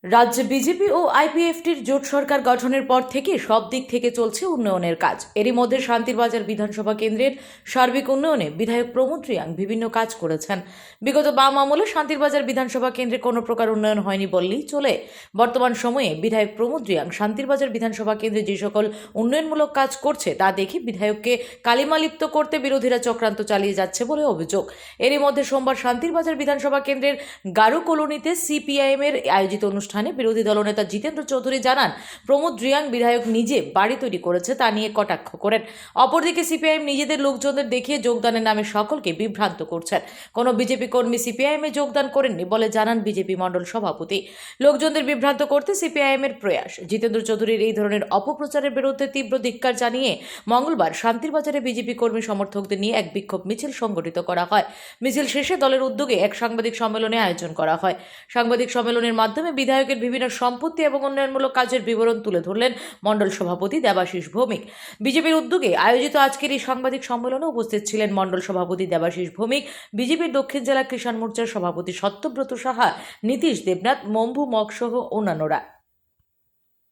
রাজ্যে বিজেপি ও আইপিএফটির জোট সরকার গঠনের পর থেকে সব দিক থেকে চলছে উন্নয়নের কাজ। এরই মধ্যে শান্তিরবাজার বিধানসভা কেন্দ্রের সার্বিক উন্নয়নে বিধায়ক প্রমোদ রিয়াং বিভিন্ন কাজ করেছেন। বিগত বাম আমলে শান্তিরবাজার বিধানসভা কেন্দ্রে কোনো প্রকার উন্নয়ন হয়নি বললেই চলে। বর্তমান সময়ে বিধায়ক প্রমোদ রিয়াং শান্তিরবাজার বিধানসভা কেন্দ্রে যে সকল উন্নয়নমূলক কাজ করছে তা দেখে বিধায়ককে কালিমালিপ্ত করতে বিরোধীরা চক্রান্ত চালিয়ে যাচ্ছে বলে অভিযোগ। এরই মধ্যে সোমবার শান্তিরবাজার বিধানসভা কেন্দ্রের গারু কলোনিতে সিপিআইএম-এর আয়োজিত অনুষ্ঠানে বিরোধী দলনেতা জিতেন্দ্র চৌধুরী জানান, প্রমোদ রিয়াং বিধায়ক নিজে বাড়ি তৈরি করেছে তা নিয়ে কটাক্ষ করেন। অপরদিকে সিপিআইএম নিজেদের লোকজনদের দেখিয়ে যোগদানের নামে সকলকে বিভ্রান্ত করছেন। কোনো বিজেপি কর্মী সিপিআইএম-এ যোগদান করেননি বলে জানান বিজেপি মণ্ডল সভাপতি। লোকজনদের বিভ্রান্ত করতে সিপিআইএম-এর প্রয়াস। জিতেন্দ্র চৌধুরীর এই ধরনের অপপ্রচারের বিরুদ্ধে তীব্র ধিক্কার জানিয়ে মঙ্গলবার শান্তিরবাজারে বিজেপি কর্মী সমর্থকদের নিয়ে এক বিক্ষোভ মিছিল সংগঠিত করা হয়। মিছিল শেষে দলের উদ্যোগে এক সাংবাদিক সম্মেলনে আয়োজন করা হয়। সাংবাদিক সম্মেলনের মাধ্যমে বিধায়কের বিভিন্ন সম্পত্তি এবং উন্নয়নমূলক কাজের বিবরণ তুলে ধরলেন মণ্ডল সভাপতি দেবাশিস ভৌমিক। বিজেপির উদ্যোগে আয়োজিত আজকের এই সাংবাদিক সম্মেলনে উপস্থিত ছিলেন মণ্ডল সভাপতি দেবাশিস ভৌমিক, বিজেপির দক্ষিণ জেলা কিষাণ মোর্চার সভাপতি সত্যব্রত সাহা, নীতিশ দেবনাথ, মম্ভু মগ সহ অন্যান্যরা।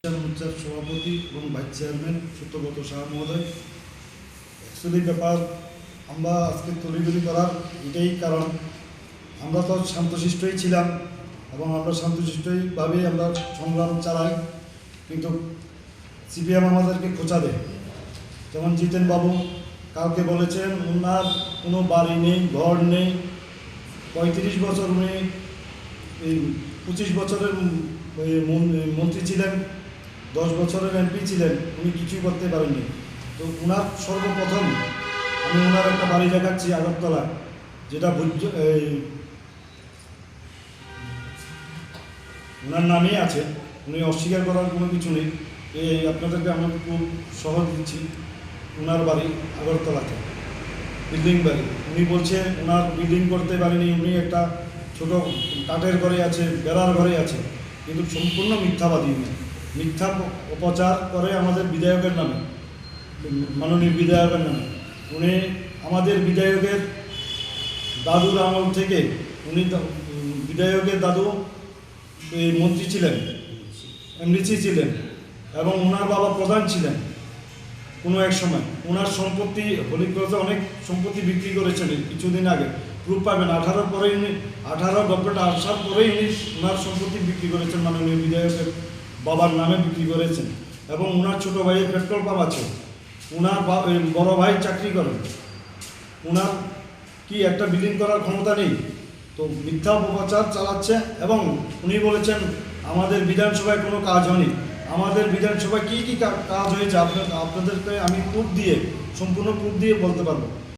মোর্চার সভাপতি এবং ভাইস চেয়ারম্যান সত্যব্রত সাহা মহোদয়, অ্যাকচুয়ালি ব্যাপার আমরা আজকে তড়িঘড়ি করার এটাই কারণ, আমরা তো শান্তশিষ্টই ছিলাম এবং আমরা শান্তশিষ্টইভাবেই আমরা সংগ্রাম চালাই, কিন্তু সিপিএম আমাদেরকে খোঁচা দেয়। যেমন জিতেন বাবু কালকে বলেছেন ওনার কোনো বাড়ি নেই, ঘর নেই, 35 বছর উনি 25 বছরের মন্ত্রী ছিলেন, 10 বছরের এমপি ছিলেন, উনি কিছুই করতে পারেননি। তো ওনার সর্বপ্রথম আমি ওনার একটা বাড়ি দেখাচ্ছি আগরতলা, যেটা ওনার নামেই আছে, উনি অস্বীকার করার কোনো কিছু নেই। আপনাদেরকে আমরা খুব সহজ দিচ্ছি, ওনার বাড়ি আগরতলাতে বিল্ডিং বাড়ি। উনি বলছে ওনার বিল্ডিং করতে পারেনি, উনি একটা ছোট কাঠের ঘরে আছে, বেড়ার ঘরে আছে, কিন্তু সম্পূর্ণ মিথ্যাবাদী। উনি মিথ্যা অপচার করে আমাদের বিধায়কের নামে, মাননীয় বিধায়কের নামে। উনি আমাদের বিধায়কের দাদুর আমল থেকে, উনি বিধায়কের দাদু মন্ত্রী ছিলেন, এমডিসি ছিলেন এবং ওনার বাবা প্রধান ছিলেন কোনো এক সময়। ওনার সম্পত্তি হলিক্রসে অনেক সম্পত্তি বিক্রি করেছেন কিছুদিন আগে, প্রুফ পাবেন। 18 পরেই উনি 18 গল্পটা আসার পরেই উনি ওনার সম্পত্তি বিক্রি করেছেন, মাননীয় বিধায়কের বাবার নামে বিক্রি করেছেন। এবং ওনার ছোটো ভাইয়ের পেট্রোল পাম্প আছে, ওনার বড় ভাই চাকরি করেন, ওনার কি একটা বিল্ডিং করার ক্ষমতা নেই? তো মিথ্যা অপপ্রচার চালাচ্ছে। এবং উনি বলেছেন আমাদের বিধানসভায় কোনো কাজ হয়নি। আমাদের বিধানসভায় কী কী কাজ হয়েছে আপনাদেরকে আমি প্রুফ দিয়ে, সম্পূর্ণ প্রুফ দিয়ে বলতে পারবো।